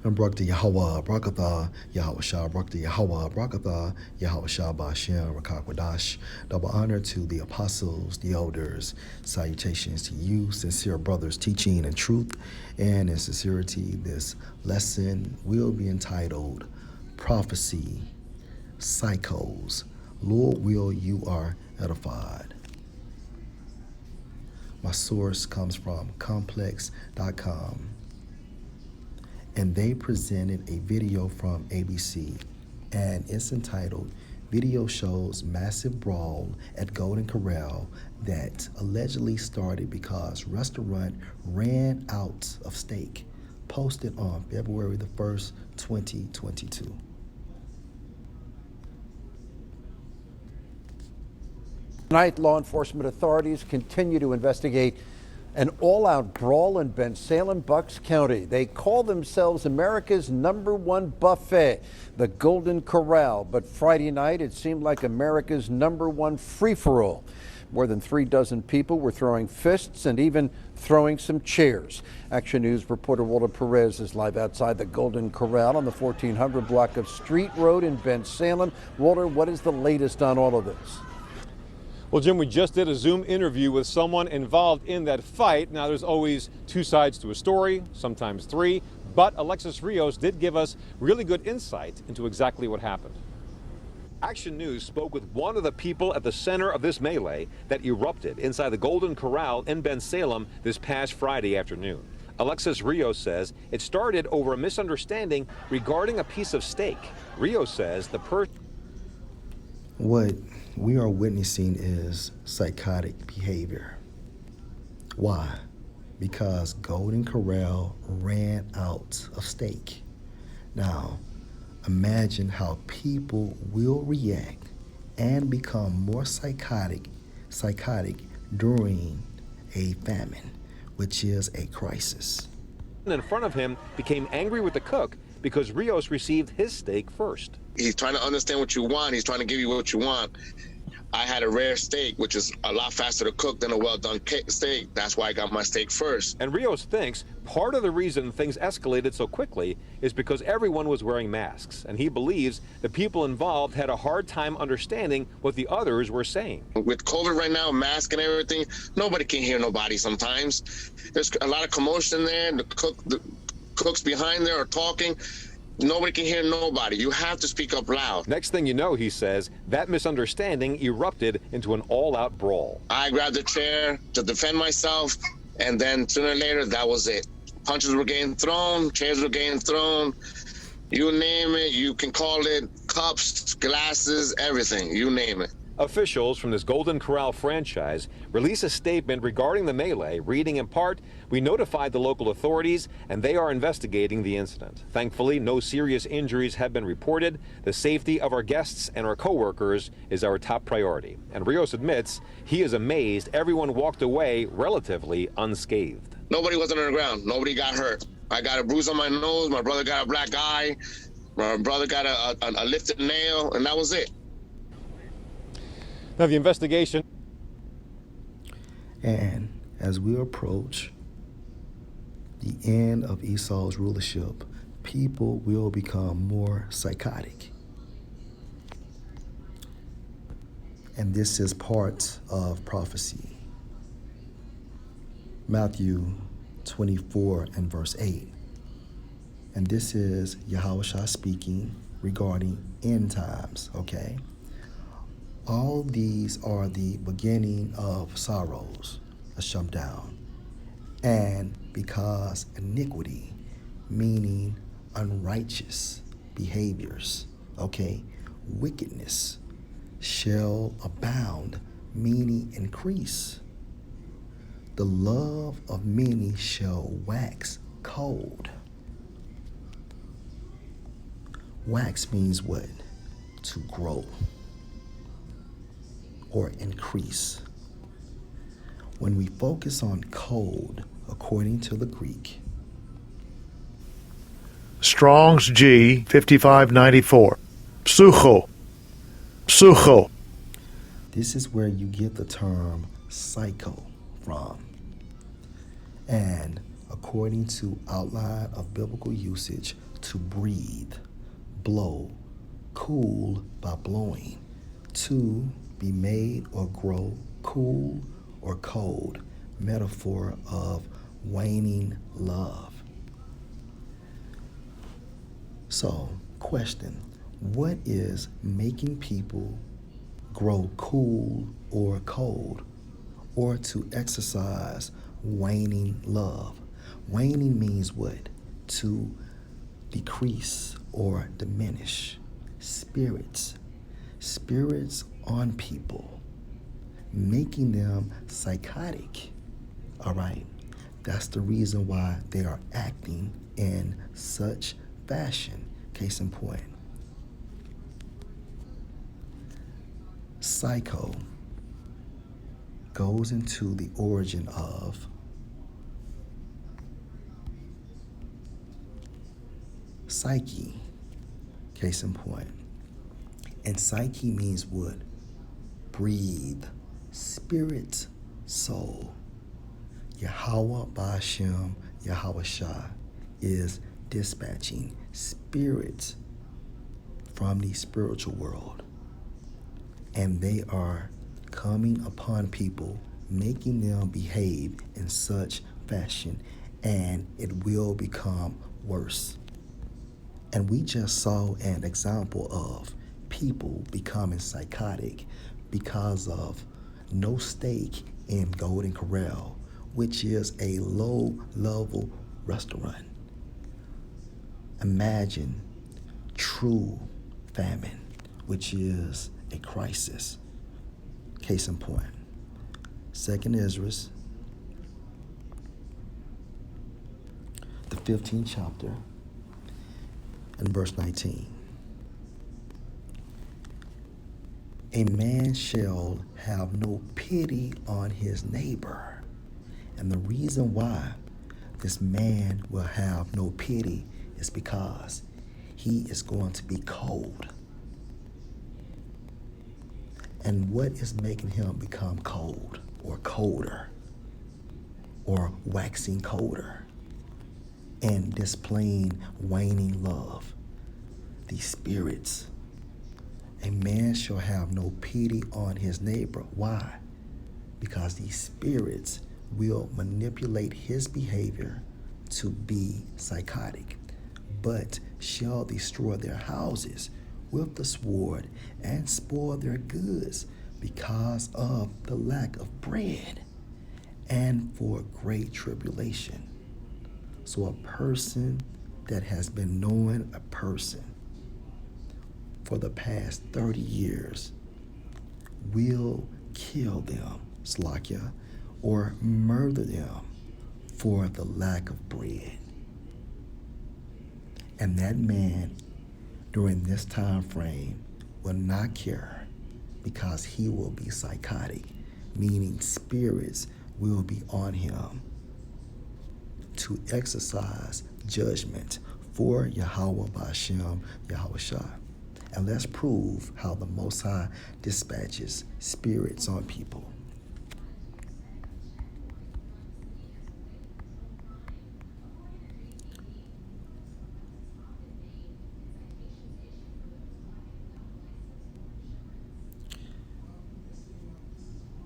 And Barak Yahweh, Barakatha, Yahweh Shah, Barak Yahweh, Barakatha, Yahweh Shah, Bashem, Rakakwadash. Double honor to the apostles, the elders. Salutations to you, sincere brothers, teaching in truth and in sincerity. This lesson will be entitled Prophecy, Psychos. Lord, will you are edified. My source comes from complex.com. And they presented a video from ABC, and it's entitled Video Shows Massive Brawl at Golden Corral that allegedly started because restaurant ran out of steak, posted on February the 1st, 2022. Tonight, law enforcement authorities continue to investigate an all-out brawl in Bensalem, Bucks County. They call themselves America's #1 buffet, the Golden Corral. But Friday night, it seemed like America's #1 free-for-all. More than 36 people were throwing fists and even throwing some chairs. Action News reporter Walter Perez is live outside the Golden Corral on the 1400 block of Street Road in Bensalem. Walter, what is the latest on all of this? Well, Jim, we just did a Zoom interview with someone involved in that fight. Now, there's always two sides to a story, sometimes three, but Alexis Rios did give us really good insight into exactly what happened. Action News spoke with one of the people at the center of this melee that erupted inside the Golden Corral in Bensalem this past Friday afternoon. Alexis Rios says it started over a misunderstanding regarding a piece of steak. Rios says the person... What we are witnessing is psychotic behavior. Why? Because Golden Corral ran out of steak. Now, imagine how people will react and become more psychotic during a famine, which is a crisis. in front of him became angry with the cook because Rios received his steak first. He's trying to understand what you want. He's trying to give you what you want. I had a rare steak, which is a lot faster to cook than a well-done steak. That's why I got my steak first. And Rios thinks part of the reason things escalated so quickly is because everyone was wearing masks. And he believes the people involved had a hard time understanding what the others were saying. With COVID right now, mask and everything, nobody can hear nobody sometimes. There's a lot of commotion there. The cooks behind there are talking. Nobody can hear nobody. You have to speak up loud. Next thing you know, he says, that misunderstanding erupted into an all-out brawl. I grabbed a chair to defend myself, and then sooner or later, that was it. Punches were getting thrown, chairs were getting thrown. You name it, you can call it cups, glasses, everything, you name it. Officials from this Golden Corral franchise released a statement regarding the melee, reading in part, "We notified the local authorities and they are investigating the incident. Thankfully, no serious injuries have been reported. The safety of our guests and our co-workers is our top priority." And Rios admits he is amazed everyone walked away relatively unscathed. Nobody was on the ground. Nobody got hurt. I got a bruise on my nose. My brother got a black eye. My brother got a lifted nail, and that was it. Now, the investigation. And as we approach the end of Esau's rulership, people will become more psychotic. And this is part of prophecy. Matthew 24 and verse 8. And this is Yahushua speaking regarding end times, okay? All these are the beginning of sorrows, a shut down. And because iniquity, meaning unrighteous behaviors, okay, wickedness shall abound, meaning increase. The love of many shall wax cold. Wax means what? To grow or increase. When we focus on cold, according to the Greek, Strong's G 5594. Psucho. Psucho. this is where you get the term psycho from. And according to outline of biblical usage, to breathe, blow, cool by blowing, to be made or grow cool or cold, metaphor of waning love. So, question, what is making people grow cool or cold, or to exercise waning love? Waning means what? To decrease or diminish. Spirits on people, making them psychotic. All right, that's the reason why they are acting in such fashion. Case in point, psycho goes into the origin of psyche. Case in point. And psyche means what? Breathe, spirit, soul. Yahweh Ba'ashem Yahweh Shah is dispatching spirits from the spiritual world. And they are coming upon people, making them behave in such fashion, and it will become worse. And we just saw an example of people becoming psychotic because of no steak in Golden Corral, which is a low-level restaurant. Imagine true famine, which is a crisis. Case in point, 2nd Ezra, the 15th chapter, and verse 19. A man shall have no pity on his neighbor. And the reason why this man will have no pity is because he is going to be cold. And what is making him become cold or colder or waxing colder and displaying waning love? These spirits. A man shall have no pity on his neighbor. Why? Because these spirits will manipulate his behavior to be psychotic, but shall destroy their houses with the sword and spoil their goods because of the lack of bread and for great tribulation. So a person that has been knowing a person for the past 30 years will kill them, Slakia, or murder them for the lack of bread. And that man during this time frame will not care because he will be psychotic, meaning spirits will be on him to exercise judgment for Yahweh Ba'ashem Yahweh Shah. And let's prove how the Most High dispatches spirits on people.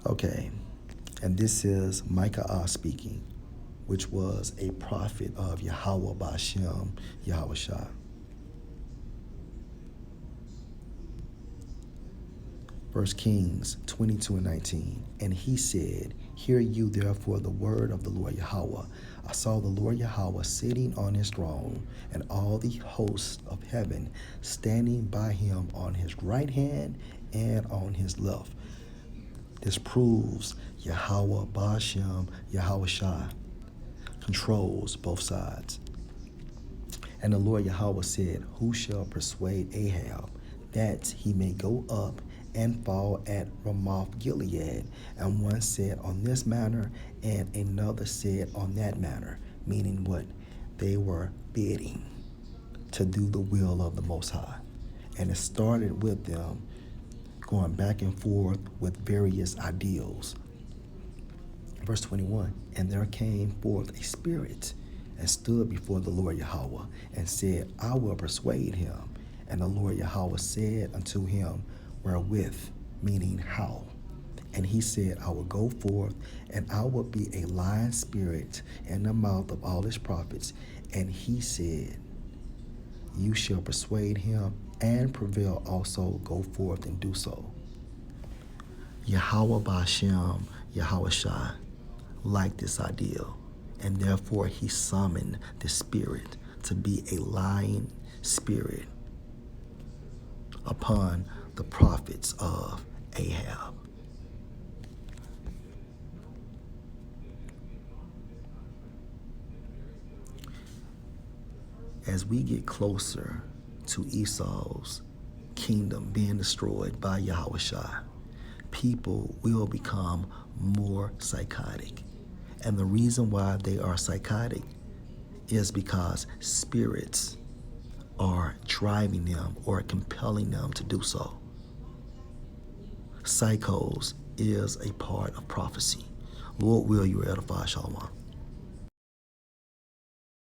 Okay, and this is Micah speaking, which was a prophet of Yahweh Ba'ashem Yahweh Shah. 1 Kings 22:19. And he said, Hear you therefore the word of the Lord Yahweh. I saw the Lord Yahweh sitting on his throne, and all the hosts of heaven standing by him on his right hand and on his left. This proves Yahweh Ba'ashem Yahweh Shah controls both sides. And the Lord Yahweh said, Who shall persuade Ahab that he may go up and fall at Ramoth Gilead? And one said on this manner, and another said on that manner. Meaning what? They were bidding to do the will of the Most High. And it started with them going back and forth with various ideals. Verse 21, and there came forth a spirit and stood before the Lord Yahweh and said, I will persuade him. And the Lord Yahweh said unto him, wherewith, meaning how? And he said, I will go forth, and I will be a lying spirit in the mouth of all his prophets. And he said, you shall persuade him and prevail also, go forth and do so. Yahweh Ba'ashem, Yahweh Shai, liked this ideal, and therefore he summoned the spirit to be a lying spirit upon the prophets of Ahab. As we get closer to Esau's kingdom being destroyed by Yahweh Shai, people will become more psychotic. And the reason why they are psychotic is because spirits are driving them or compelling them to do so. Psychos is a part of prophecy. Lord will you edify. Shalom.